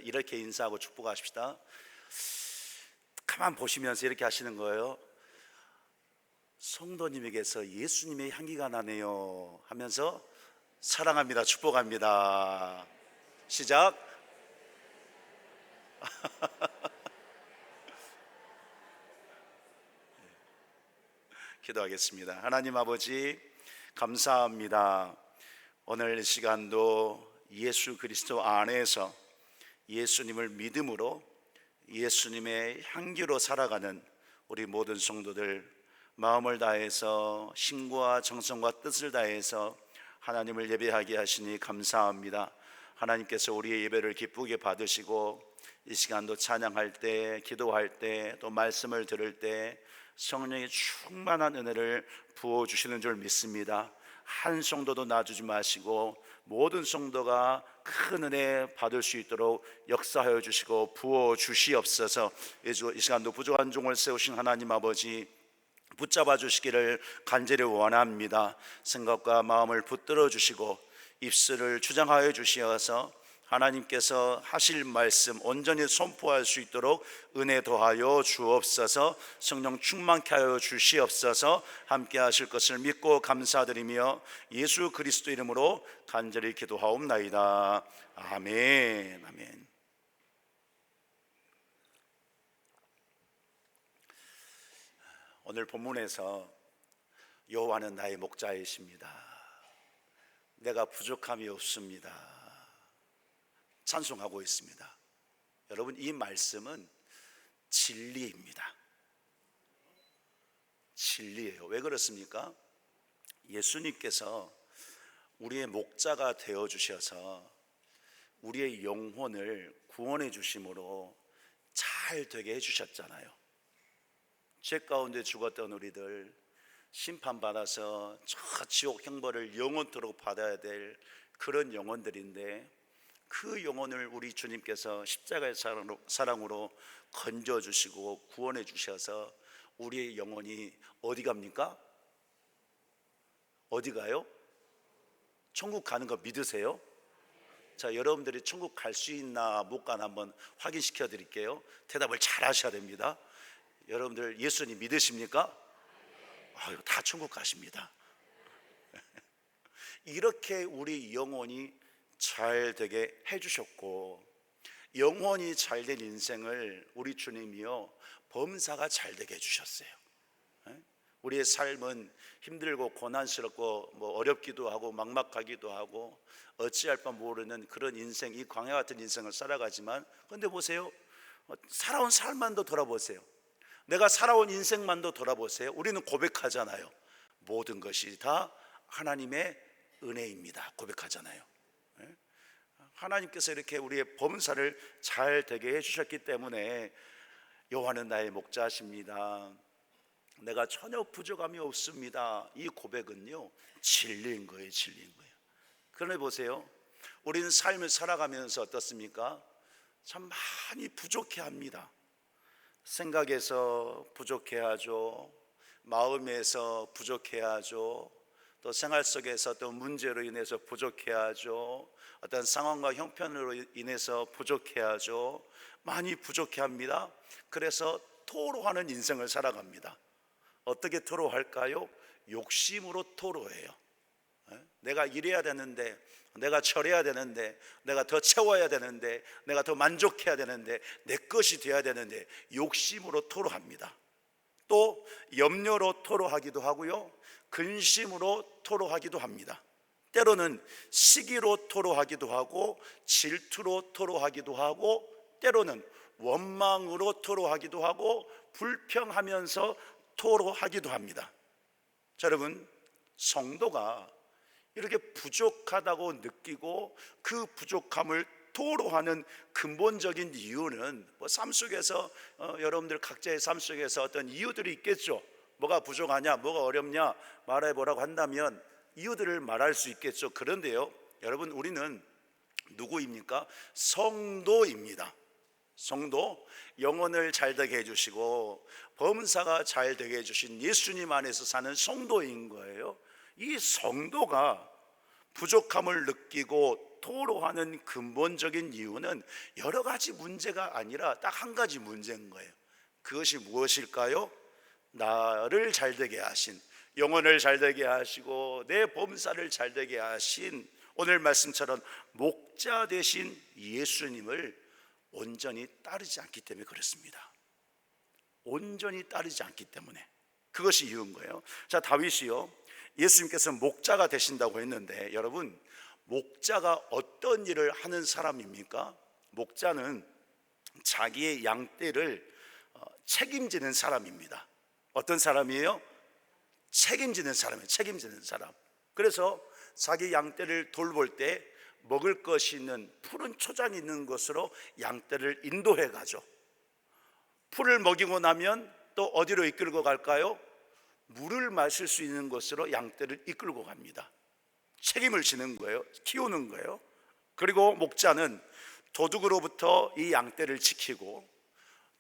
이렇게 인사하고 축복하십시다. 가만 보시면서 이렇게 하시는 거예요. 성도님에게서 예수님의 향기가 나네요 하면서 사랑합니다, 축복합니다. 시작. 기도하겠습니다. 하나님 아버지, 감사합니다. 오늘 이 시간도 예수 그리스도 안에서 예수님을 믿음으로 예수님의 향기로 살아가는 우리 모든 성도들, 마음을 다해서 신과 정성과 뜻을 다해서 하나님을 예배하게 하시니 감사합니다. 하나님께서 우리의 예배를 기쁘게 받으시고 이 시간도 찬양할 때, 기도할 때, 또 말씀을 들을 때 성령의 충만한 은혜를 부어주시는 줄 믿습니다. 한 성도도 놔두지 마시고 모든 성도가 큰 은혜 받을 수 있도록 역사하여 주시고 부어주시옵소서. 이 시간도 부족한 종을 세우신 하나님 아버지, 붙잡아 주시기를 간절히 원합니다. 생각과 마음을 붙들어 주시고 입술을 주장하여 주시어서 하나님께서 하실 말씀 온전히 선포할 수 있도록 은혜 더하여 주옵소서. 성령 충만케 하여 주시옵소서. 함께 하실 것을 믿고 감사드리며 예수 그리스도 이름으로 간절히 기도하옵나이다. 아멘. 아멘. 오늘 본문에서 여호와는 나의 목자이십니다. 내가 부족함이 없습니다. 찬송하고 있습니다. 여러분, 이 말씀은 진리입니다. 진리예요. 왜 그렇습니까? 예수님께서 우리의 목자가 되어 주셔서 우리의 영혼을 구원해 주심으로 잘 되게 해 주셨잖아요. 죄 가운데 죽었던 우리들 심판받아서 저 지옥 형벌을 영원토록 받아야 될 그런 영혼들인데, 그 영혼을 우리 주님께서 십자가의 사랑으로 건져주시고 구원해 주셔서 우리의 영혼이 어디 갑니까? 어디 가요? 천국 가는 거 믿으세요? 자, 여러분들이 천국 갈 수 있나 못 가나 한번 확인시켜 드릴게요. 대답을 잘 하셔야 됩니다. 여러분들 예수님 믿으십니까? 아유, 다 천국 가십니다. 이렇게 우리 영혼이 잘 되게 해주셨고, 영혼이 잘된 인생을 우리 주님이요 범사가 잘 되게 해주셨어요. 우리의 삶은 힘들고 고난스럽고 어렵기도 하고 막막하기도 하고 어찌할 바 모르는 그런 인생, 이 광야 같은 인생을 살아가지만, 근데 보세요, 살아온 삶만도 돌아보세요. 내가 살아온 인생만도 돌아보세요. 우리는 고백하잖아요. 모든 것이 다 하나님의 은혜입니다. 고백하잖아요. 하나님께서 이렇게 우리의 범사를 잘 되게 해주셨기 때문에 여호와는 나의 목자십니다. 내가 전혀 부족함이 없습니다. 이 고백은요 진리인 거예요. 진리인 거예요. 그런데 보세요, 우리는 삶을 살아가면서 어떻습니까? 참 많이 부족해합니다. 생각에서 부족해하죠. 마음에서 부족해하죠. 또 생활 속에서 또 문제로 인해서 부족해하죠. 어떤 상황과 형편으로 인해서 부족해하죠. 많이 부족해합니다. 그래서 토로하는 인생을 살아갑니다. 어떻게 토로할까요? 욕심으로 토로해요. 내가 이래야 되는데, 내가 저래야 되는데, 내가 더 채워야 되는데, 내가 더 만족해야 되는데, 내 것이 돼야 되는데 욕심으로 토로합니다. 또 염려로 토로하기도 하고요, 근심으로 토로하기도 합니다. 때로는 시기로 토로하기도 하고 질투로 토로하기도 하고 때로는 원망으로 토로하기도 하고 불평하면서 토로하기도 합니다. 자, 여러분, 성도가 이렇게 부족하다고 느끼고 그 부족함을 토로하는 근본적인 이유는 삶 속에서 여러분들 각자의 삶 속에서 어떤 이유들이 있겠죠. 뭐가 부족하냐, 뭐가 어렵냐 말해보라고 한다면 이유들을 말할 수 있겠죠. 그런데요, 여러분, 우리는 누구입니까? 성도입니다. 성도, 영혼을 잘 되게 해주시고 범사가 잘 되게 해주신 예수님 안에서 사는 성도인 거예요. 이 성도가 부족함을 느끼고 토로하는 근본적인 이유는 여러 가지 문제가 아니라 딱 한 가지 문제인 거예요. 그것이 무엇일까요? 나를 잘되게 하신, 영혼을 잘되게 하시고 내 범사를 잘되게 하신 오늘 말씀처럼 목자 되신 예수님을 온전히 따르지 않기 때문에 그렇습니다. 온전히 따르지 않기 때문에 그것이 이유인 거예요. 자, 다윗이요, 예수님께서 목자가 되신다고 했는데, 여러분, 목자가 어떤 일을 하는 사람입니까? 목자는 자기의 양떼를 책임지는 사람입니다. 어떤 사람이에요? 책임지는 사람이에요. 책임지는 사람. 그래서 자기 양떼를 돌볼 때 먹을 것이 있는 푸른 초장이 있는 곳으로 양떼를 인도해 가죠. 풀을 먹이고 나면 또 어디로 이끌고 갈까요? 물을 마실 수 있는 곳으로 양떼를 이끌고 갑니다. 책임을 지는 거예요. 키우는 거예요. 그리고 목자는 도둑으로부터 이 양떼를 지키고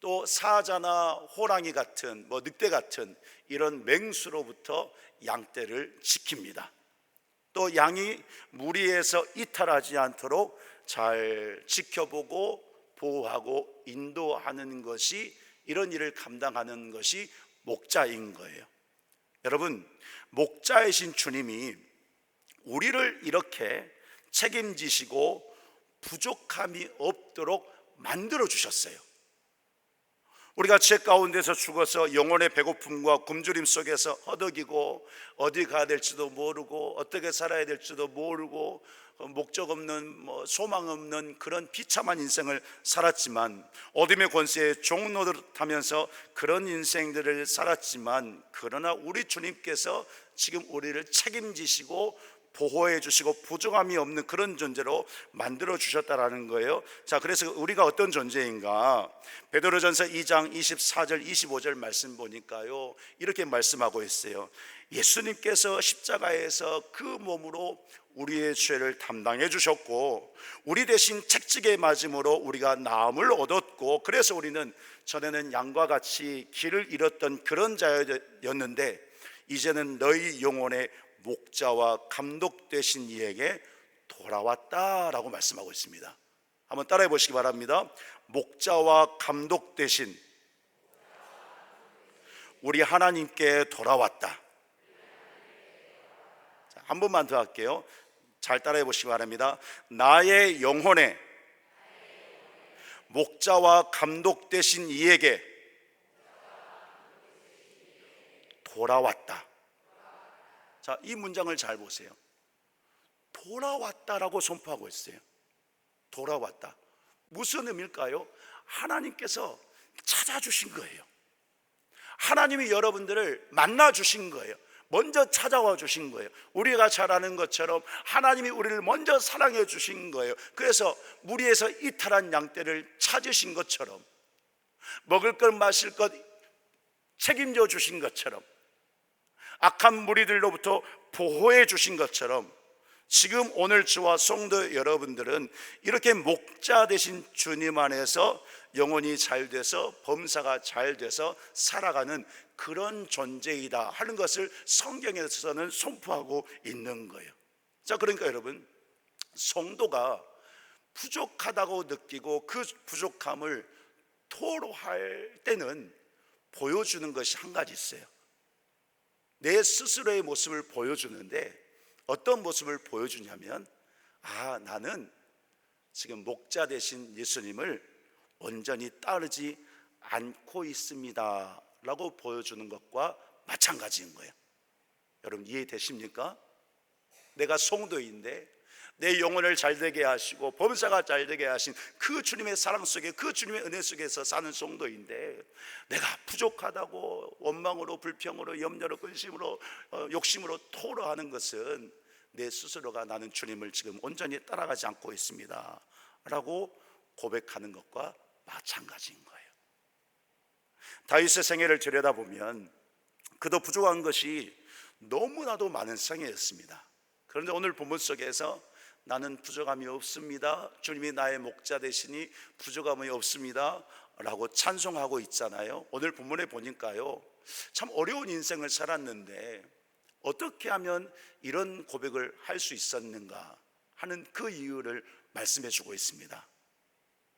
또 사자나 호랑이 같은 늑대 같은 이런 맹수로부터 양떼를 지킵니다. 또 양이 무리에서 이탈하지 않도록 잘 지켜보고 보호하고 인도하는 것이, 이런 일을 감당하는 것이 목자인 거예요. 여러분, 목자이신 주님이 우리를 이렇게 책임지시고 부족함이 없도록 만들어 주셨어요. 우리가 죄 가운데서 죽어서 영혼의 배고픔과 굶주림 속에서 허덕이고 어디 가야 될지도 모르고 어떻게 살아야 될지도 모르고 목적 없는 소망 없는 그런 비참한 인생을 살았지만, 어둠의 권세에 종노릇하면서 그런 인생들을 살았지만, 그러나 우리 주님께서 지금 우리를 책임지시고 보호해 주시고 부족함이 없는 그런 존재로 만들어 주셨다라는 거예요. 자, 그래서 우리가 어떤 존재인가? 베드로전서 2장 24절 25절 말씀 보니까요, 이렇게 말씀하고 있어요. 예수님께서 십자가에서 그 몸으로 우리의 죄를 담당해 주셨고 우리 대신 책찍에 맞음으로 우리가 나음을 얻었고, 그래서 우리는 전에는 양과 같이 길을 잃었던 그런 자였는데 이제는 너희 영혼의 목자와 감독 되신 이에게 돌아왔다라고 말씀하고 있습니다. 한번 따라해 보시기 바랍니다. 목자와 감독 되신 우리 하나님께 돌아왔다. 자, 한 번만 더 할게요. 잘 따라해 보시기 바랍니다. 나의 영혼의 목자와 감독 되신 이에게 돌아왔다. 자, 이 문장을 잘 보세요. 돌아왔다라고 선포하고 있어요. 돌아왔다. 무슨 의미일까요? 하나님께서 찾아주신 거예요. 하나님이 여러분들을 만나 주신 거예요. 먼저 찾아와 주신 거예요. 우리가 잘 아는 것처럼 하나님이 우리를 먼저 사랑해 주신 거예요. 그래서 무리에서 이탈한 양떼를 찾으신 것처럼, 먹을 것 마실 것 책임져 주신 것처럼, 악한 무리들로부터 보호해 주신 것처럼, 지금 오늘 저와 성도 여러분들은 이렇게 목자 되신 주님 안에서 영혼이 잘 돼서 범사가 잘 돼서 살아가는 그런 존재이다 하는 것을 성경에서는 선포하고 있는 거예요. 자, 그러니까 여러분, 성도가 부족하다고 느끼고 그 부족함을 토로할 때는 보여주는 것이 한 가지 있어요. 내 스스로의 모습을 보여주는데, 어떤 모습을 보여주냐면, 나는 지금 목자 되신 예수님을 온전히 따르지 않고 있습니다 라고 보여주는 것과 마찬가지인 거예요. 여러분, 이해되십니까? 내가 성도인데 내 영혼을 잘되게 하시고 범사가 잘되게 하신 그 주님의 사랑 속에, 그 주님의 은혜 속에서 사는 성도인데, 내가 부족하다고 원망으로, 불평으로, 염려로, 근심으로, 욕심으로 토로하는 것은 내 스스로가 나는 주님을 지금 온전히 따라가지 않고 있습니다 라고 고백하는 것과 마찬가지인 거예요. 다윗의 생애를 들여다보면 그도 부족한 것이 너무나도 많은 생애였습니다. 그런데 오늘 본문 속에서 나는 부족함이 없습니다, 주님이 나의 목자 되시니 부족함이 없습니다 라고 찬송하고 있잖아요. 오늘 본문에 보니까요, 참 어려운 인생을 살았는데 어떻게 하면 이런 고백을 할 수 있었는가 하는 그 이유를 말씀해 주고 있습니다.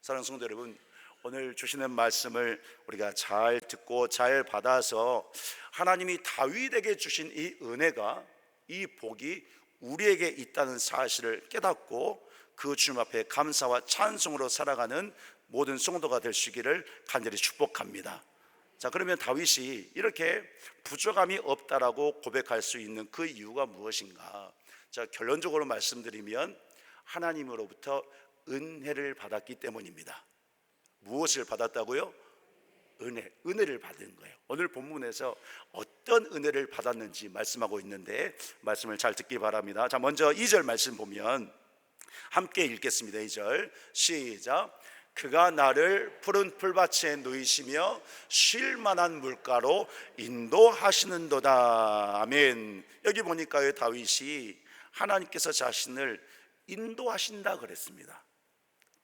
사랑하는 성도 여러분, 오늘 주시는 말씀을 우리가 잘 듣고 잘 받아서 하나님이 다윗에게 주신 이 은혜가, 이 복이 우리에게 있다는 사실을 깨닫고 그 주님 앞에 감사와 찬송으로 살아가는 모든 성도가 되시기를 간절히 축복합니다. 자, 그러면 다윗이 이렇게 부족함이 없다라고 고백할 수 있는 그 이유가 무엇인가? 자, 결론적으로 말씀드리면 하나님으로부터 은혜를 받았기 때문입니다. 무엇을 받았다고요? 은혜를 받은 거예요. 오늘 본문에서 어떤 은혜를 받았는지 말씀하고 있는데 말씀을 잘 듣기 바랍니다. 자, 먼저 2절 말씀 보면 함께 읽겠습니다. 2절 시작. 그가 나를 푸른 풀밭에 누이시며 쉴 만한 물가로 인도하시는도다. 아멘. 여기 보니까요, 다윗이 하나님께서 자신을 인도하신다 그랬습니다.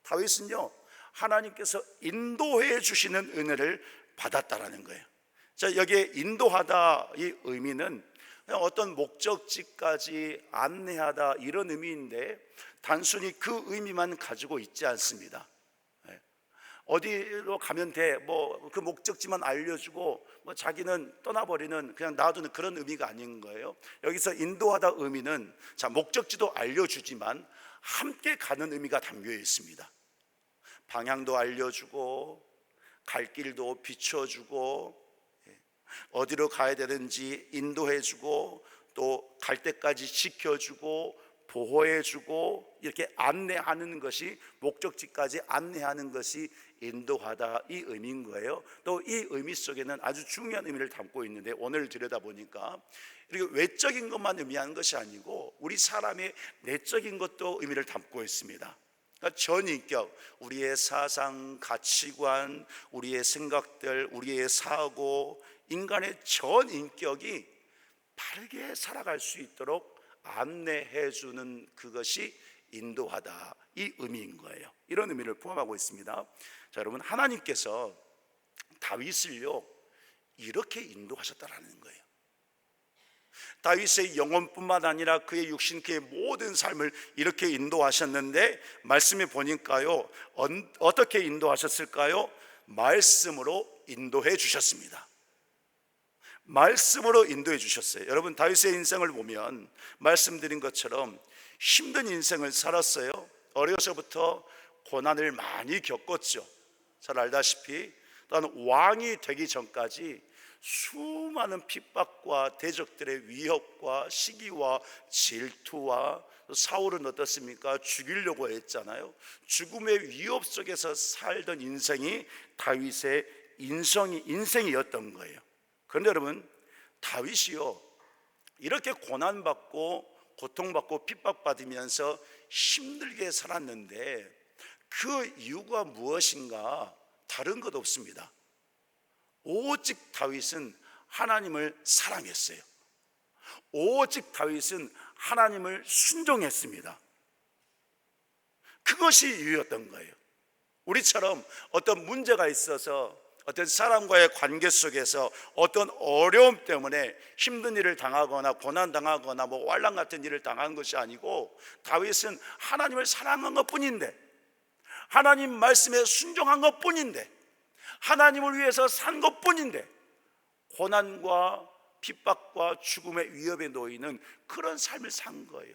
다윗은요, 하나님께서 인도해 주시는 은혜를 받았다라는 거예요. 자, 여기에 인도하다 이 의미는 그냥 어떤 목적지까지 안내하다 이런 의미인데 단순히 그 의미만 가지고 있지 않습니다. 어디로 가면 돼, 뭐 그 목적지만 알려주고 뭐 자기는 떠나버리는, 그냥 놔두는 그런 의미가 아닌 거예요. 여기서 인도하다 의미는, 자, 목적지도 알려주지만 함께 가는 의미가 담겨 있습니다. 방향도 알려주고 갈 길도 비춰주고 어디로 가야 되는지 인도해주고 또 갈 때까지 지켜주고 보호해주고 이렇게 안내하는 것이, 목적지까지 안내하는 것이 인도하다 이 의미인 거예요. 또 이 의미 속에는 아주 중요한 의미를 담고 있는데 오늘 들여다보니까 이렇게 외적인 것만 의미하는 것이 아니고 우리 사람의 내적인 것도 의미를 담고 있습니다. 그러니까 전인격, 우리의 사상, 가치관, 우리의 생각들, 우리의 사고, 인간의 전인격이 바르게 살아갈 수 있도록 안내해 주는 그것이 인도하다 이 의미인 거예요. 이런 의미를 포함하고 있습니다. 자, 여러분, 하나님께서 다윗을요 이렇게 인도하셨다라는 거예요. 다윗의 영혼뿐만 아니라 그의 육신, 그의 모든 삶을 이렇게 인도하셨는데 말씀에 보니까요 어떻게 인도하셨을까요? 말씀으로 인도해 주셨습니다. 말씀으로 인도해 주셨어요. 여러분, 다윗의 인생을 보면 말씀드린 것처럼 힘든 인생을 살았어요. 어려서부터 고난을 많이 겪었죠. 잘 알다시피 또한 왕이 되기 전까지 수많은 핍박과 대적들의 위협과 시기와 질투와, 사울은 어떻습니까? 죽이려고 했잖아요. 죽음의 위협 속에서 살던 인생이 다윗의 인생이었던 거예요. 그런데 여러분, 다윗이요 이렇게 고난받고 고통받고 핍박받으면서 힘들게 살았는데 그 이유가 무엇인가? 다른 것 없습니다. 오직 다윗은 하나님을 사랑했어요. 오직 다윗은 하나님을 순종했습니다. 그것이 이유였던 거예요. 우리처럼 어떤 문제가 있어서 어떤 사람과의 관계 속에서 어떤 어려움 때문에 힘든 일을 당하거나 고난당하거나 뭐 환난 같은 일을 당한 것이 아니고 다윗은 하나님을 사랑한 것뿐인데, 하나님 말씀에 순종한 것뿐인데, 하나님을 위해서 산 것뿐인데 고난과 핍박과 죽음의 위협에 놓이는 그런 삶을 산 거예요.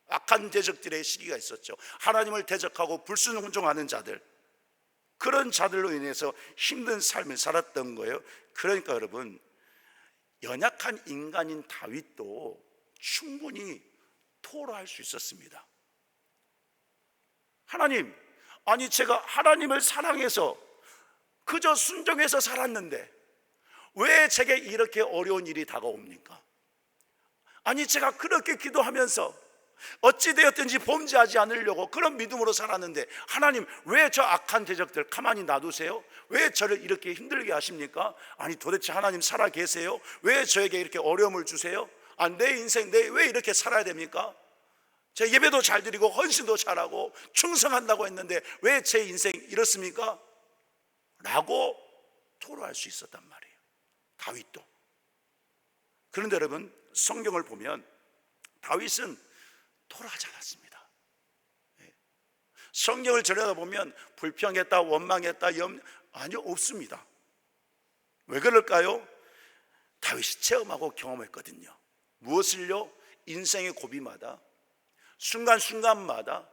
악한 대적들의 시기가 있었죠. 하나님을 대적하고 불순종하는 자들, 그런 자들로 인해서 힘든 삶을 살았던 거예요. 그러니까 여러분, 연약한 인간인 다윗도 충분히 토로할 수 있었습니다. 하나님, 아니 제가 하나님을 사랑해서 그저 순종해서 살았는데 왜 제게 이렇게 어려운 일이 다가옵니까? 아니 제가 그렇게 기도하면서 어찌되었든지 범죄하지 않으려고 그런 믿음으로 살았는데 하나님 왜 저 악한 대적들 가만히 놔두세요? 왜 저를 이렇게 힘들게 하십니까? 아니 도대체 하나님 살아 계세요? 왜 저에게 이렇게 어려움을 주세요? 아, 내 인생 왜 이렇게 살아야 됩니까? 제 예배도 잘 드리고 헌신도 잘하고 충성한다고 했는데 왜 제 인생 이렇습니까? 라고 토로할 수 있었단 말이에요, 다윗도. 그런데 여러분, 성경을 보면 다윗은 토로하지 않았습니다. 성경을 들여다보면 불평했다, 원망했다, 아니요, 없습니다. 왜 그럴까요? 다윗이 체험하고 경험했거든요. 무엇을요? 인생의 고비마다, 순간순간마다,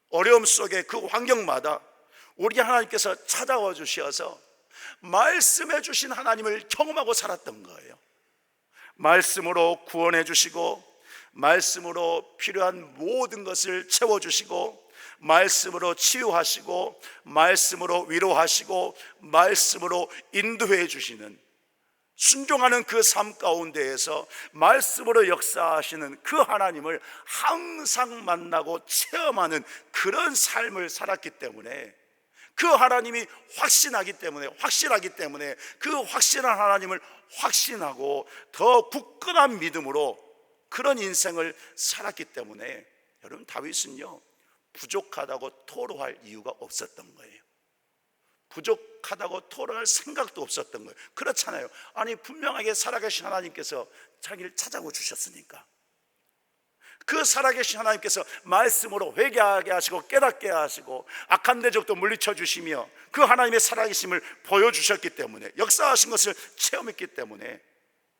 어려움 속에 그 환경마다 우리 하나님께서 찾아와 주셔서 말씀해 주신 하나님을 경험하고 살았던 거예요. 말씀으로 구원해 주시고, 말씀으로 필요한 모든 것을 채워주시고, 말씀으로 치유하시고, 말씀으로 위로하시고, 말씀으로 인도해 주시는, 순종하는 그 삶 가운데에서 말씀으로 역사하시는 그 하나님을 항상 만나고 체험하는 그런 삶을 살았기 때문에, 그 하나님이 확실하기 때문에 그 확실한 하나님을 확신하고 더 굳건한 믿음으로 그런 인생을 살았기 때문에, 여러분, 다윗은요 부족하다고 토로할 이유가 없었던 거예요. 부족하다고 토로할 생각도 없었던 거예요. 그렇잖아요. 아니, 분명하게 살아계신 하나님께서 자기를 찾아오 주셨으니까, 그 살아계신 하나님께서 말씀으로 회개하게 하시고 깨닫게 하시고 악한 대적도 물리쳐 주시며 그 하나님의 살아계심을 보여주셨기 때문에, 역사하신 것을 체험했기 때문에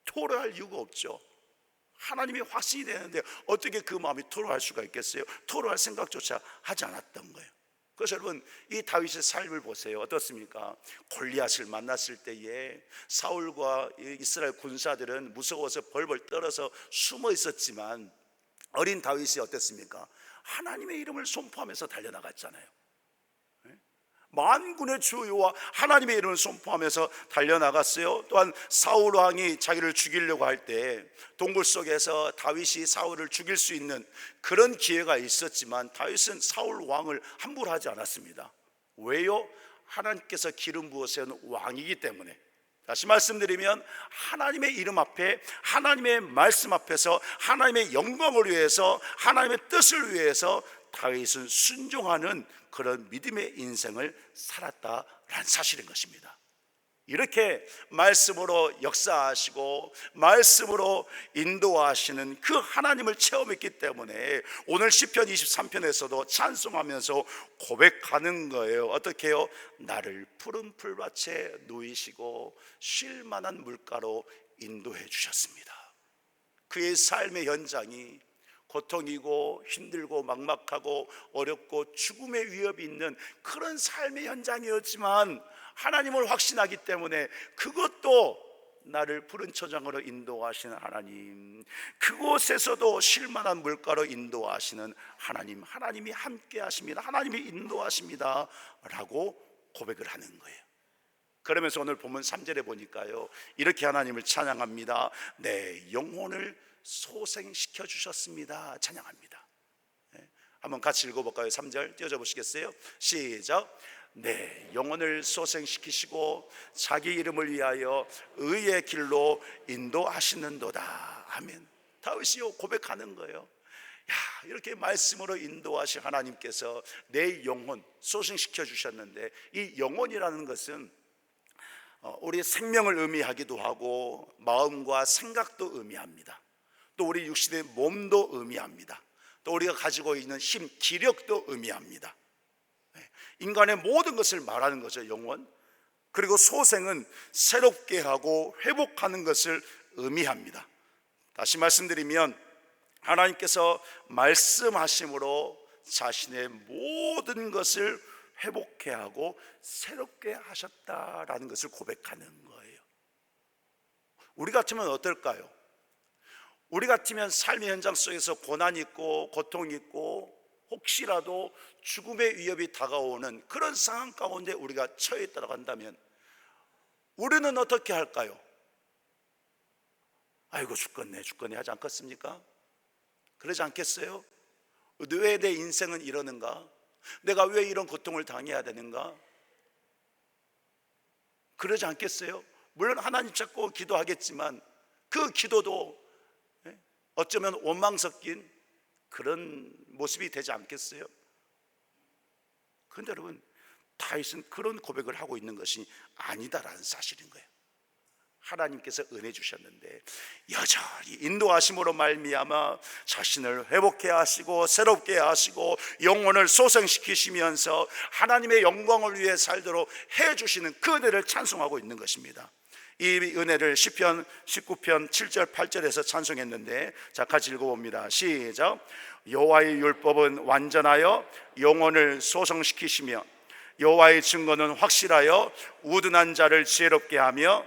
토로할 이유가 없죠. 하나님이 확신이 되는데 어떻게 그 마음이 토로할 수가 있겠어요? 토로할 생각조차 하지 않았던 거예요. 그래서 여러분, 이 다윗의 삶을 보세요. 어떻습니까? 골리앗을 만났을 때에 사울과 이스라엘 군사들은 무서워서 벌벌 떨어서 숨어 있었지만, 어린 다윗이 어땠습니까? 하나님의 이름을 선포하면서 달려나갔잖아요. 만군의 주 여호와 하나님의 이름을 선포하면서 달려나갔어요. 또한 사울 왕이 자기를 죽이려고 할 때 동굴 속에서 다윗이 사울을 죽일 수 있는 그런 기회가 있었지만, 다윗은 사울 왕을 함부로 하지 않았습니다. 왜요? 하나님께서 기름 부으신 왕이기 때문에. 다시 말씀드리면, 하나님의 이름 앞에, 하나님의 말씀 앞에서 하나님의 영광을 위해서, 하나님의 뜻을 위해서 다윗은 순종하는 그런 믿음의 인생을 살았다라는 사실인 것입니다. 이렇게 말씀으로 역사하시고 말씀으로 인도하시는 그 하나님을 체험했기 때문에 오늘 시편 23편에서도 찬송하면서 고백하는 거예요. 어떻게 해요? 나를 푸른 풀밭에 누이시고 쉴 만한 물가로 인도해 주셨습니다. 그의 삶의 현장이 고통이고 힘들고 막막하고 어렵고 죽음의 위협이 있는 그런 삶의 현장이었지만, 하나님을 확신하기 때문에 그것도 나를 푸른 초장으로 인도하시는 하나님, 그곳에서도 쉴만한 물가로 인도하시는 하나님, 하나님이 함께 하십니다, 하나님이 인도하십니다 라고 고백을 하는 거예요. 그러면서 오늘 본문 3절에 보니까요, 이렇게 하나님을 찬양합니다. 내 영혼을 소생시켜 주셨습니다. 찬양합니다. 한번 같이 읽어볼까요? 3절 띄워줘 보시겠어요? 시작. 내 영혼을 소생시키시고 자기 이름을 위하여 의의 길로 인도하시는도다. 아멘. 다윗이요 고백하는 거예요. 야, 이렇게 말씀으로 인도하신 하나님께서 내 영혼 소생시켜 주셨는데, 이 영혼이라는 것은 우리 생명을 의미하기도 하고 마음과 생각도 의미합니다. 또 우리 육신의 몸도 의미합니다. 또 우리가 가지고 있는 힘, 기력도 의미합니다. 인간의 모든 것을 말하는 거죠, 영혼. 그리고 소생은 새롭게 하고 회복하는 것을 의미합니다. 다시 말씀드리면, 하나님께서 말씀하심으로 자신의 모든 것을 회복해 하고 새롭게 하셨다라는 것을 고백하는 거예요. 우리 같으면 어떨까요? 우리 같으면 삶의 현장 속에서 고난이 있고 고통이 있고 혹시라도 죽음의 위협이 다가오는 그런 상황 가운데 우리가 처해 있다고 한다면 우리는 어떻게 할까요? 아이고 죽겠네 하지 않겠습니까? 그러지 않겠어요? 왜 내 인생은 이러는가? 내가 왜 이런 고통을 당해야 되는가? 그러지 않겠어요? 물론 하나님 찾고 기도하겠지만 그 기도도 어쩌면 원망 섞인 그런 모습이 되지 않겠어요? 그런데 여러분, 다윗은 그런 고백을 하고 있는 것이 아니다라는 사실인 거예요. 하나님께서 은혜 주셨는데 여전히 인도하심으로 말미암아 자신을 회복해 하시고 새롭게 하시고 영혼을 소생시키시면서 하나님의 영광을 위해 살도록 해주시는 그 은혜를 찬송하고 있는 것입니다. 이 은혜를 시편 19편 7절 8절에서 찬송했는데, 자, 같이 읽어봅니다. 시작. 여호와의 율법은 완전하여 영혼을 소성시키시며 여호와의 증거는 확실하여 우둔한 자를 지혜롭게 하며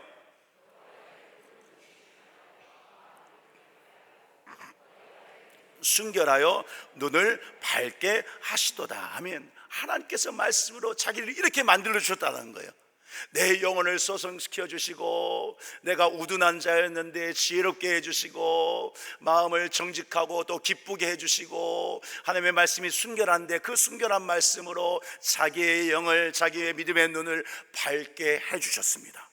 순결하여 눈을 밝게 하시도다. 아멘. 하나님께서 말씀으로 자기를 이렇게 만들어 주셨다는 거예요. 내 영혼을 소성시켜 주시고, 내가 우둔한 자였는데 지혜롭게 해주시고, 마음을 정직하고 또 기쁘게 해주시고, 하나님의 말씀이 순결한데 그 순결한 말씀으로 자기의 영을, 자기의 믿음의 눈을 밝게 해주셨습니다.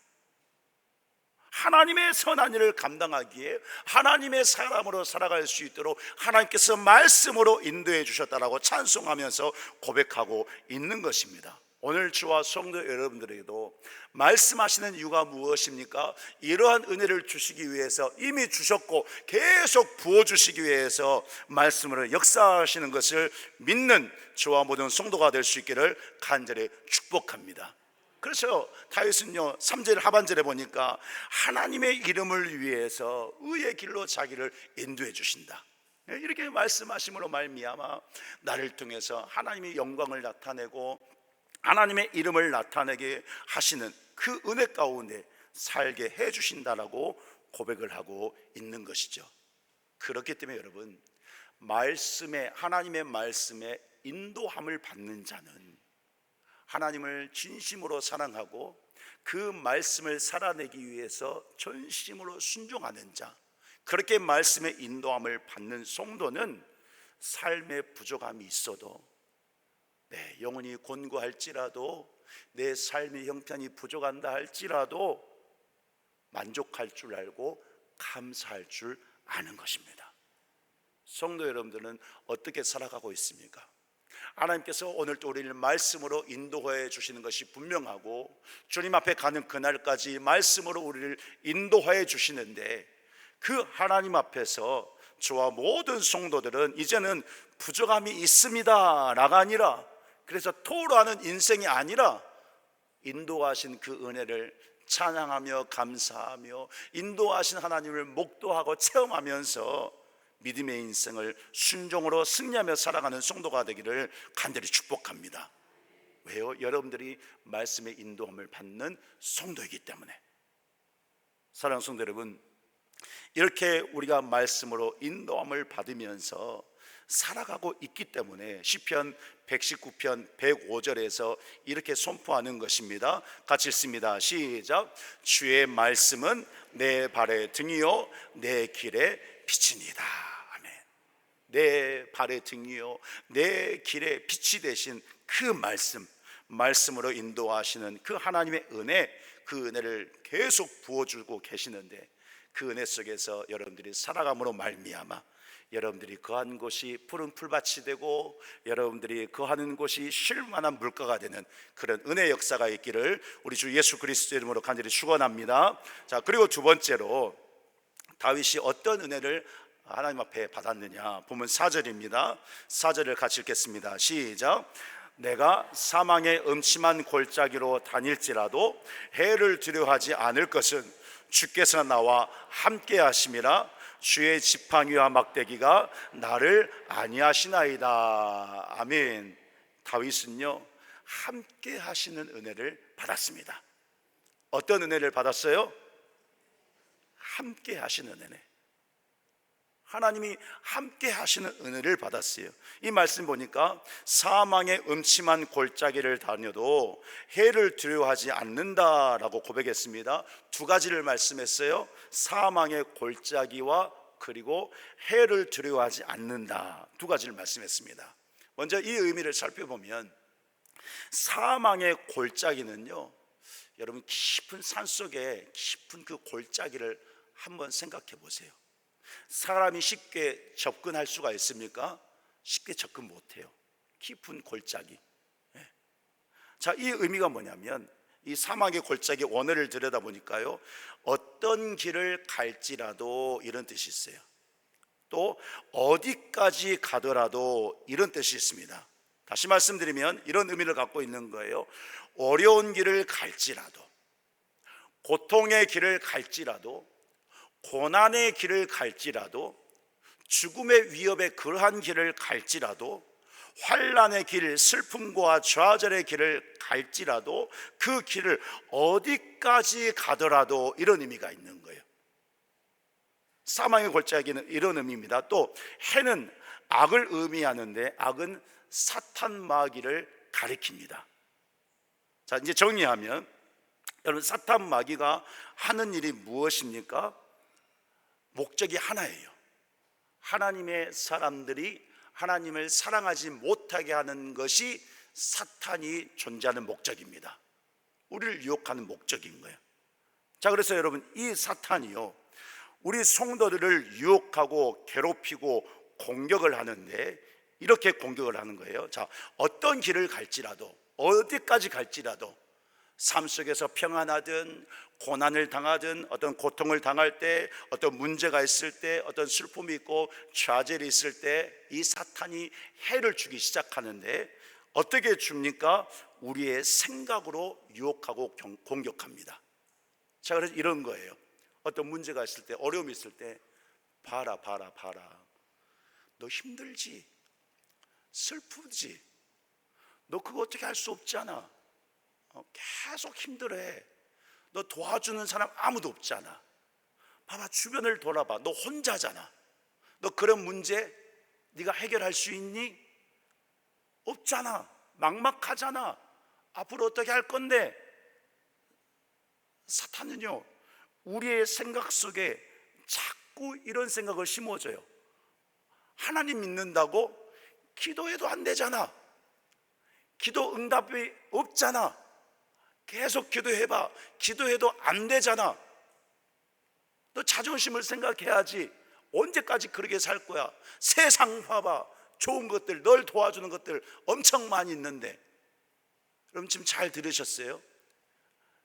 하나님의 선한 일을 감당하기에 하나님의 사람으로 살아갈 수 있도록 하나님께서 말씀으로 인도해 주셨다라고 찬송하면서 고백하고 있는 것입니다. 오늘 주와 성도 여러분들에게도 말씀하시는 이유가 무엇입니까? 이러한 은혜를 주시기 위해서, 이미 주셨고 계속 부어주시기 위해서 말씀으로 역사하시는 것을 믿는 저와 모든 성도가 될 수 있기를 간절히 축복합니다. 그래서 다윗은요 3절 하반절에 보니까 하나님의 이름을 위해서 의의 길로 자기를 인도해 주신다, 이렇게 말씀하심으로 말미암아 나를 통해서 하나님의 영광을 나타내고 하나님의 이름을 나타내게 하시는 그 은혜 가운데 살게 해 주신다라고 고백을 하고 있는 것이죠. 그렇기 때문에 여러분, 하나님의 말씀에 인도함을 받는 자는 하나님을 진심으로 사랑하고 그 말씀을 살아내기 위해서 전심으로 순종하는 자, 그렇게 말씀의 인도함을 받는 성도는 삶의 부족함이 있어도, 내 영혼이 곤고할지라도, 내 삶의 형편이 부족한다 할지라도 만족할 줄 알고 감사할 줄 아는 것입니다. 성도 여러분들은 어떻게 살아가고 있습니까? 하나님께서 오늘도 우리를 말씀으로 인도해 주시는 것이 분명하고, 주님 앞에 가는 그날까지 말씀으로 우리를 인도해 주시는데, 그 하나님 앞에서 저와 모든 성도들은 이제는 부족함이 있습니다 라가 아니라, 그래서 토로하는 인생이 아니라 인도하신 그 은혜를 찬양하며 감사하며 인도하신 하나님을 목도하고 체험하면서 믿음의 인생을 순종으로 승리하며 살아가는 성도가 되기를 간절히 축복합니다. 왜요? 여러분들이 말씀의 인도함을 받는 성도이기 때문에. 사랑하는 성도 여러분, 이렇게 우리가 말씀으로 인도함을 받으면서 살아가고 있기 때문에 시편 119편 105절에서 이렇게 선포하는 것입니다. 같이 읽습니다. 시작. 주의 말씀은 내 발의 등이요 내 길의 빛이니이다. 아멘. 내 발의 등이요 내 길의 빛이 되신 그 말씀으로 인도하시는 그 하나님의 은혜, 그 은혜를 계속 부어주고 계시는데, 그 은혜 속에서 여러분들이 살아감으로 말미암아 여러분들이 거한 곳이 푸른 풀밭이 되고 여러분들이 거하는 곳이 쉴만한 물가가 되는 그런 은혜 역사가 있기를 우리 주 예수 그리스도 이름으로 간절히 축원합니다. 자, 그리고 두 번째로 다윗이 어떤 은혜를 하나님 앞에 받았느냐 보면 4절입니다. 4절을 같이 읽겠습니다. 시작. 내가 사망의 음침한 골짜기로 다닐지라도 해를 두려워하지 않을 것은 주께서 나와 함께 하심이라. 주의 지팡이와 막대기가 나를 안위하시나이다. 아멘. 다윗은요 함께 하시는 은혜를 받았습니다. 어떤 은혜를 받았어요? 함께 하시는 은혜. 하나님이 함께 하시는 은혜를 받았어요. 이 말씀 보니까 사망의 음침한 골짜기를 다녀도 해를 두려워하지 않는다라고 고백했습니다. 두 가지를 말씀했어요. 사망의 골짜기와 그리고 해를 두려워하지 않는다, 두 가지를 말씀했습니다. 먼저 이 의미를 살펴보면 사망의 골짜기는요, 여러분 깊은 산속에 깊은 그 골짜기를 한번 생각해 보세요. 사람이 쉽게 접근할 수가 있습니까? 쉽게 접근 못해요. 깊은 골짜기. 자, 이 의미가 뭐냐면 이 사막의 골짜기 원어를 들여다보니까요, 어떤 길을 갈지라도 이런 뜻이 있어요. 또 어디까지 가더라도 이런 뜻이 있습니다. 다시 말씀드리면 이런 의미를 갖고 있는 거예요. 어려운 길을 갈지라도, 고통의 길을 갈지라도, 고난의 길을 갈지라도, 죽음의 위협의 그러한 길을 갈지라도, 환난의 길, 슬픔과 좌절의 길을 갈지라도, 그 길을 어디까지 가더라도 이런 의미가 있는 거예요. 사망의 골짜기는 이런 의미입니다. 또 해는 악을 의미하는데 악은 사탄 마귀를 가리킵니다. 자, 이제 정리하면 여러분, 사탄 마귀가 하는 일이 무엇입니까? 목적이 하나예요. 하나님의 사람들이 하나님을 사랑하지 못하게 하는 것이 사탄이 존재하는 목적입니다. 우리를 유혹하는 목적인 거예요. 자, 그래서 여러분, 이 사탄이요, 우리 성도들을 유혹하고 괴롭히고 공격을 하는데 이렇게 공격을 하는 거예요. 자, 어떤 길을 갈지라도, 어디까지 갈지라도, 삶 속에서 평안하든 고난을 당하든 어떤 고통을 당할 때, 어떤 문제가 있을 때, 어떤 슬픔이 있고 좌절이 있을 때 이 사탄이 해를 주기 시작하는데 어떻게 줍니까? 우리의 생각으로 유혹하고 공격합니다. 자, 그래서 이런 거예요. 어떤 문제가 있을 때, 어려움이 있을 때, 봐라 너 힘들지, 슬프지, 너 그거 어떻게 할 수 없잖아, 계속 힘들어해, 너 도와주는 사람 아무도 없잖아, 봐봐 주변을 돌아봐, 너 혼자잖아, 너 그런 문제 네가 해결할 수 있니? 없잖아, 막막하잖아, 앞으로 어떻게 할 건데? 사탄은요, 우리의 생각 속에 자꾸 이런 생각을 심어줘요. 하나님 믿는다고 기도해도 안 되잖아, 기도 응답이 없잖아, 계속 기도해봐, 기도해도 안 되잖아, 너 자존심을 생각해야지, 언제까지 그렇게 살 거야, 세상 봐봐, 좋은 것들, 널 도와주는 것들 엄청 많이 있는데. 여러분, 지금 잘 들으셨어요?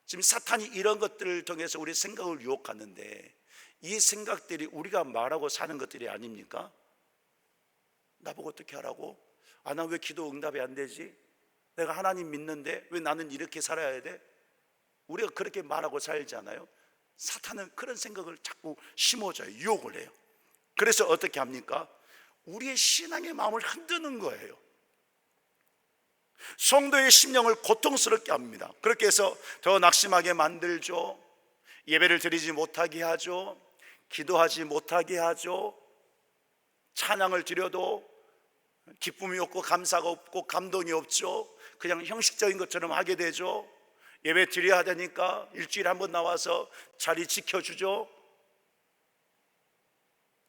지금 사탄이 이런 것들을 통해서 우리 생각을 유혹하는데, 이 생각들이 우리가 말하고 사는 것들이 아닙니까? 나보고 어떻게 하라고? 나 왜 기도 응답이 안 되지? 내가 하나님 믿는데 왜 나는 이렇게 살아야 돼? 우리가 그렇게 말하고 살잖아요. 사탄은 그런 생각을 자꾸 심어줘요. 유혹을 해요. 그래서 어떻게 합니까? 우리의 신앙의 마음을 흔드는 거예요. 성도의 심령을 고통스럽게 합니다. 그렇게 해서 더 낙심하게 만들죠. 예배를 드리지 못하게 하죠. 기도하지 못하게 하죠. 찬양을 드려도 기쁨이 없고 감사가 없고 감동이 없죠. 그냥 형식적인 것처럼 하게 되죠. 예배 드려야 되니까 일주일에 한 번 나와서 자리 지켜주죠.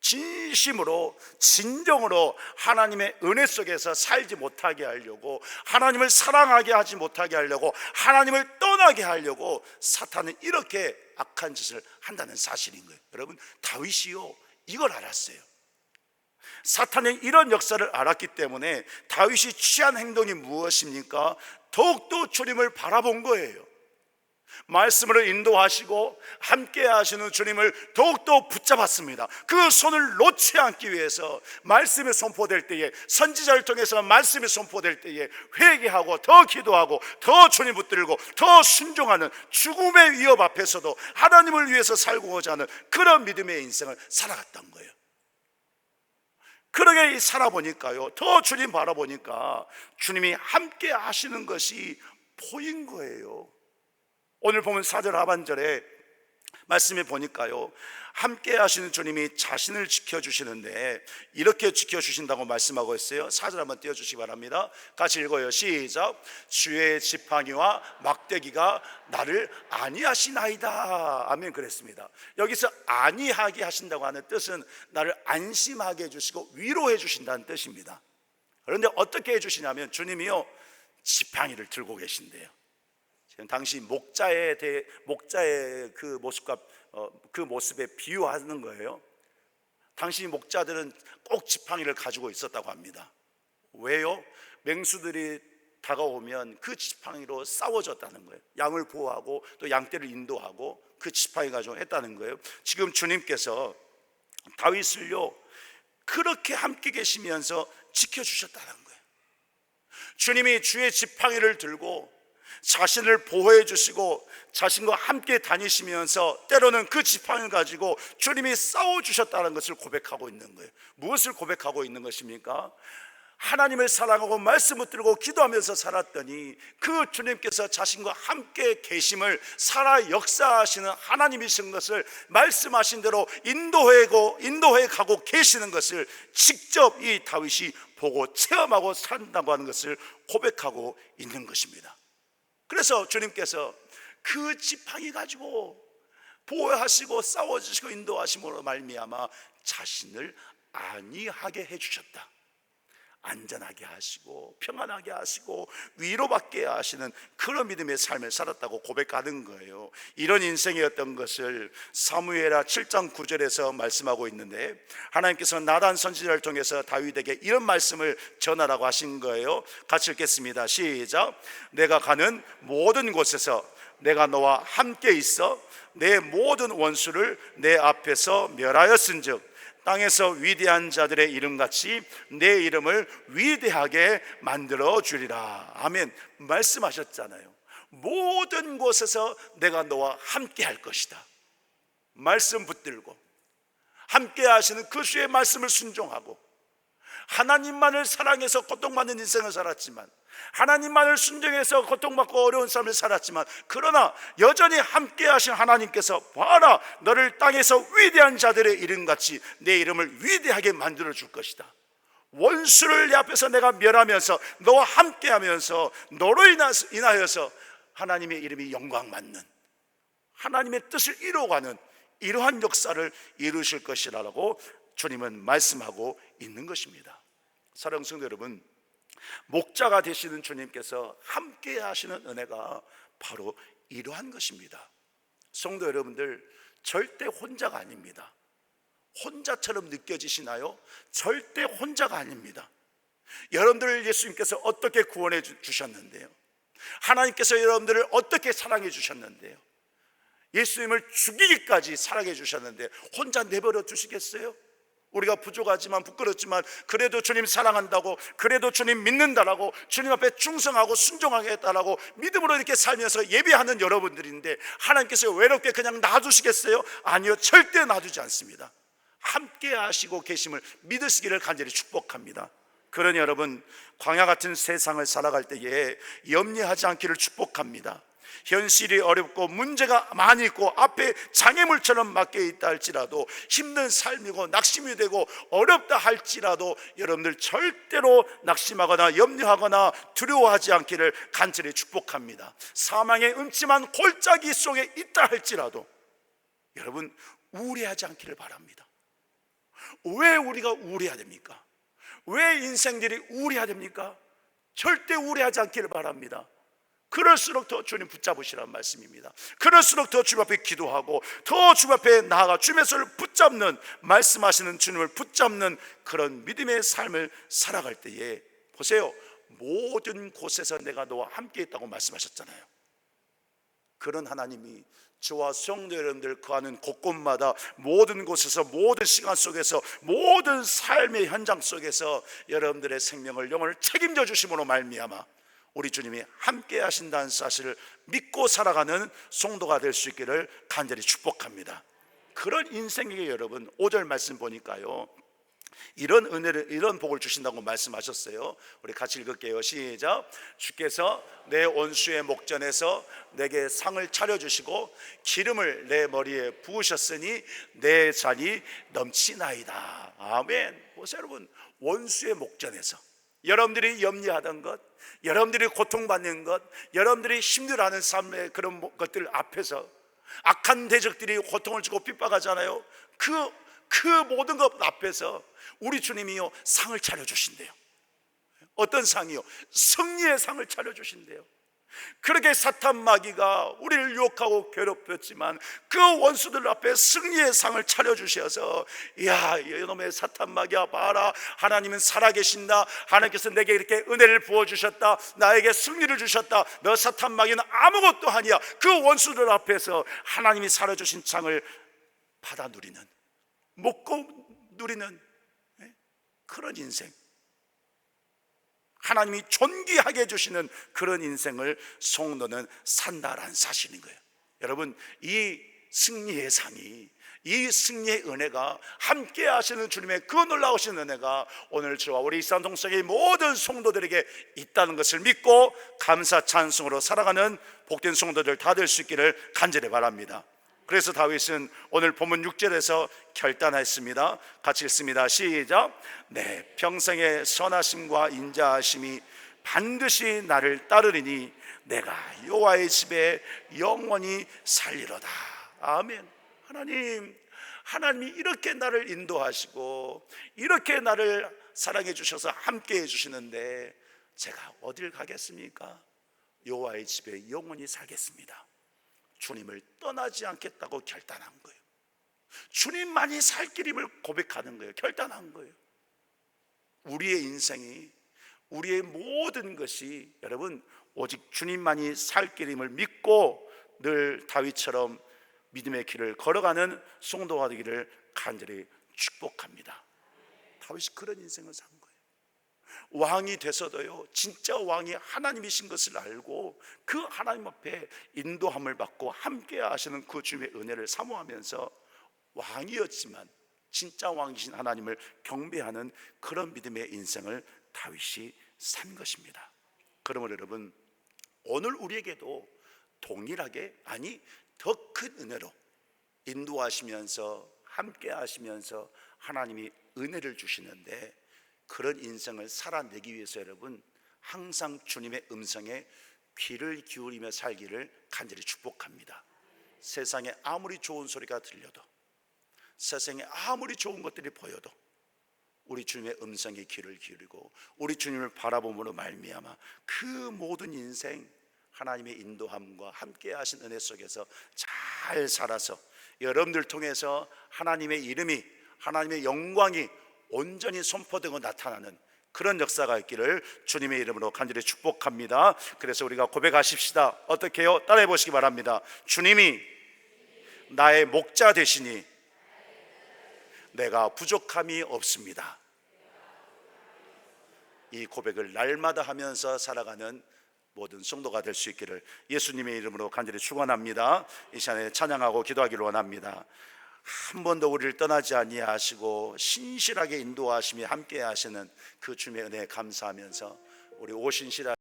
진심으로 진정으로 하나님의 은혜 속에서 살지 못하게 하려고, 하나님을 사랑하게 하지 못하게 하려고, 하나님을 떠나게 하려고 사탄은 이렇게 악한 짓을 한다는 사실인 거예요. 여러분, 다윗이요 이걸 알았어요. 사탄의 이런 역사를 알았기 때문에 다윗이 취한 행동이 무엇입니까? 더욱더 주님을 바라본 거예요. 말씀으로 인도하시고 함께 하시는 주님을 더욱더 붙잡았습니다. 그 손을 놓지 않기 위해서 말씀이 선포될 때에, 선지자를 통해서 말씀이 선포될 때에 회개하고 더 기도하고 더 주님 붙들고 더 순종하는, 죽음의 위협 앞에서도 하나님을 위해서 살고자 하는 그런 믿음의 인생을 살아갔던 거예요. 그러게 살아보니까요, 더 주님 바라보니까 주님이 함께 하시는 것이 보인 거예요. 오늘 보면 4절 하반절에 말씀에 보니까요, 함께 하시는 주님이 자신을 지켜주시는데 이렇게 지켜주신다고 말씀하고 있어요. 4절 한번 띄워주시기 바랍니다. 같이 읽어요. 시작. 주의 지팡이와 막대기가 나를 안위하시나이다. 아멘. 그랬습니다. 여기서 안위하게 하신다고 하는 뜻은 나를 안심하게 해주시고 위로해 주신다는 뜻입니다. 그런데 어떻게 해주시냐면 주님이요 지팡이를 들고 계신대요. 당시 목자의 그 모습과 그 모습에 비유하는 거예요. 당시 목자들은 꼭 지팡이를 가지고 있었다고 합니다. 왜요? 맹수들이 다가오면 그 지팡이로 싸워줬다는 거예요. 양을 보호하고 또 양떼를 인도하고 그 지팡이 가지고 했다는 거예요. 지금 주님께서 다윗을요 그렇게 함께 계시면서 지켜주셨다는 거예요. 주님이 주의 지팡이를 들고 자신을 보호해 주시고 자신과 함께 다니시면서 때로는 그 지팡이를 가지고 주님이 싸워주셨다는 것을 고백하고 있는 거예요. 무엇을 고백하고 있는 것입니까? 하나님을 사랑하고 말씀 붙들고 기도하면서 살았더니 그 주님께서 자신과 함께 계심을 살아 역사하시는 하나님이신 것을 말씀하신 대로 인도해 가고 계시는 것을 직접 이 다윗이 보고 체험하고 산다고 하는 것을 고백하고 있는 것입니다. 그래서 주님께서 그 지팡이 가지고 보호하시고 싸워주시고 인도하심으로 말미암아 자신을 안위하게 해주셨다. 안전하게 하시고 평안하게 하시고 위로받게 하시는 그런 믿음의 삶을 살았다고 고백하는 거예요. 이런 인생이었던 것을 사무엘하 7장 9절에서 말씀하고 있는데, 하나님께서 나단 선지자를 통해서 다윗에게 이런 말씀을 전하라고 하신 거예요. 같이 읽겠습니다. 시작. 내가 가는 모든 곳에서 내가 너와 함께 있어 내 모든 원수를 내 앞에서 멸하였은즉 땅에서 위대한 자들의 이름같이 내 이름을 위대하게 만들어 주리라. 아멘. 말씀하셨잖아요. 모든 곳에서 내가 너와 함께 할 것이다. 말씀 붙들고 함께 하시는 그 주의 말씀을 순종하고 하나님만을 사랑해서 고통받는 인생을 살았지만, 하나님만을 순종해서 고통받고 어려운 삶을 살았지만, 그러나 여전히 함께 하신 하나님께서 봐라, 너를 땅에서 위대한 자들의 이름같이 내 이름을 위대하게 만들어 줄 것이다. 원수를 내 앞에서 내가 멸하면서 너와 함께 하면서 너로 인하여서 하나님의 이름이 영광받는, 하나님의 뜻을 이루어가는 이러한 역사를 이루실 것이라고 주님은 말씀하고 있는 것입니다. 사랑하는 성도 여러분, 목자가 되시는 주님께서 함께 하시는 은혜가 바로 이러한 것입니다. 성도 여러분들, 절대 혼자가 아닙니다. 혼자처럼 느껴지시나요? 절대 혼자가 아닙니다. 여러분들을 예수님께서 어떻게 구원해 주셨는데요? 하나님께서 여러분들을 어떻게 사랑해 주셨는데요? 예수님을 죽이기까지 사랑해 주셨는데 혼자 내버려 두시겠어요? 우리가 부족하지만 부끄럽지만 그래도 주님 사랑한다고, 그래도 주님 믿는다라고, 주님 앞에 충성하고 순종하겠다라고 믿음으로 이렇게 살면서 예배하는 여러분들인데 하나님께서 외롭게 그냥 놔두시겠어요? 아니요, 절대 놔두지 않습니다. 함께 하시고 계심을 믿으시기를 간절히 축복합니다. 그러니 여러분, 광야 같은 세상을 살아갈 때에 염려하지 않기를 축복합니다. 현실이 어렵고 문제가 많이 있고 앞에 장애물처럼 막혀 있다 할지라도, 힘든 삶이고 낙심이 되고 어렵다 할지라도 여러분들 절대로 낙심하거나 염려하거나 두려워하지 않기를 간절히 축복합니다. 사망의 음침한 골짜기 속에 있다 할지라도 여러분 우울해하지 않기를 바랍니다. 왜 우리가 우울해야 됩니까? 왜 인생들이 우울해야 됩니까? 절대 우울해하지 않기를 바랍니다. 그럴수록 더 주님 붙잡으시라는 말씀입니다. 그럴수록 더 주님 앞에 기도하고 더 주님 앞에 나아가 주님의 손을 붙잡는, 말씀하시는 주님을 붙잡는 그런 믿음의 삶을 살아갈 때에, 보세요, 모든 곳에서 내가 너와 함께 있다고 말씀하셨잖아요. 그런 하나님이 저와 성도 여러분들 거하는 곳곳마다, 모든 곳에서, 모든 시간 속에서, 모든 삶의 현장 속에서 여러분들의 생명을, 영혼을 책임져 주심으로 말미암아 우리 주님이 함께 하신다는 사실을 믿고 살아가는 성도가 될 수 있기를 간절히 축복합니다. 그런 인생에게 여러분 5절 말씀 보니까요, 이런 은혜를, 이런 복을 주신다고 말씀하셨어요. 우리 같이 읽을게요. 시작. 주께서 내 원수의 목전에서 내게 상을 차려주시고 기름을 내 머리에 부으셨으니 내 잔이 넘치나이다. 아멘. 보세요 여러분, 원수의 목전에서 여러분들이 염려하던 것, 여러분들이 고통받는 것, 여러분들이 힘들어하는 삶의 그런 것들 앞에서 악한 대적들이 고통을 주고 핍박하잖아요. 그 모든 것 앞에서 우리 주님이요 상을 차려주신대요. 어떤 상이요? 승리의 상을 차려주신대요. 그렇게 사탄 마귀가 우리를 유혹하고 괴롭혔지만 그 원수들 앞에 승리의 상을 차려주셔서, 야, 이놈의 사탄 마귀야, 봐라, 하나님은 살아계신다, 하나님께서 내게 이렇게 은혜를 부어주셨다, 나에게 승리를 주셨다, 너 사탄 마귀는 아무것도 아니야. 그 원수들 앞에서 하나님이 살아주신 창을 받아 누리는, 먹고 누리는 그런 인생, 하나님이 존귀하게 해주시는 그런 인생을 성도는 산다라는 사실인 거예요. 여러분, 이 승리의 상이, 이 승리의 은혜가, 함께 하시는 주님의 그 놀라우신 은혜가 오늘 저와 우리 일산동성의 모든 성도들에게 있다는 것을 믿고 감사 찬송으로 살아가는 복된 성도들 다 될 수 있기를 간절히 바랍니다. 그래서 다윗은 오늘 본문 6절에서 결단했습니다. 같이 읽습니다. 시작. 네, 평생의 선하심과 인자하심이 반드시 나를 따르리니 내가 여호와의 집에 영원히 살리로다. 아멘. 하나님이 이렇게 나를 인도하시고 이렇게 나를 사랑해 주셔서 함께 해주시는데 제가 어딜 가겠습니까? 여호와의 집에 영원히 살겠습니다. 주님을 떠나지 않겠다고 결단한 거예요. 주님만이 살 길임을 고백하는 거예요. 결단한 거예요. 우리의 인생이, 우리의 모든 것이 여러분 오직 주님만이 살 길임을 믿고 늘 다윗처럼 믿음의 길을 걸어가는 성도가 되기를 간절히 축복합니다. 다윗이 그런 인생을 산 거예요. 왕이 돼서도요, 진짜 왕이 하나님이신 것을 알고 그 하나님 앞에 인도함을 받고 함께 하시는 그 주님의 은혜를 사모하면서 왕이었지만 진짜 왕이신 하나님을 경배하는 그런 믿음의 인생을 다윗이 산 것입니다. 그러므로 여러분, 오늘 우리에게도 동일하게, 아니 더 큰 은혜로 인도하시면서 함께 하시면서 하나님이 은혜를 주시는데, 그런 인생을 살아내기 위해서 여러분 항상 주님의 음성에 귀를 기울이며 살기를 간절히 축복합니다. 세상에 아무리 좋은 소리가 들려도, 세상에 아무리 좋은 것들이 보여도 우리 주님의 음성에 귀를 기울이고 우리 주님을 바라봄으로 말미암아 그 모든 인생 하나님의 인도함과 함께 하신 은혜 속에서 잘 살아서 여러분들 통해서 하나님의 이름이, 하나님의 영광이 온전히 선포되고 나타나는 그런 역사가 있기를 주님의 이름으로 간절히 축복합니다. 그래서 우리가 고백하십시다. 어떻게 해요? 따라해 보시기 바랍니다. 주님이 나의 목자 되시니 내가 부족함이 없습니다. 이 고백을 날마다 하면서 살아가는 모든 성도가 될 수 있기를 예수님의 이름으로 간절히 축원합니다. 이 시간에 찬양하고 기도하기를 원합니다. 한 번도 우리를 떠나지 아니하시고 신실하게 인도하시며 함께 하시는 그 주님의 은혜에 감사하면서 우리 오신실한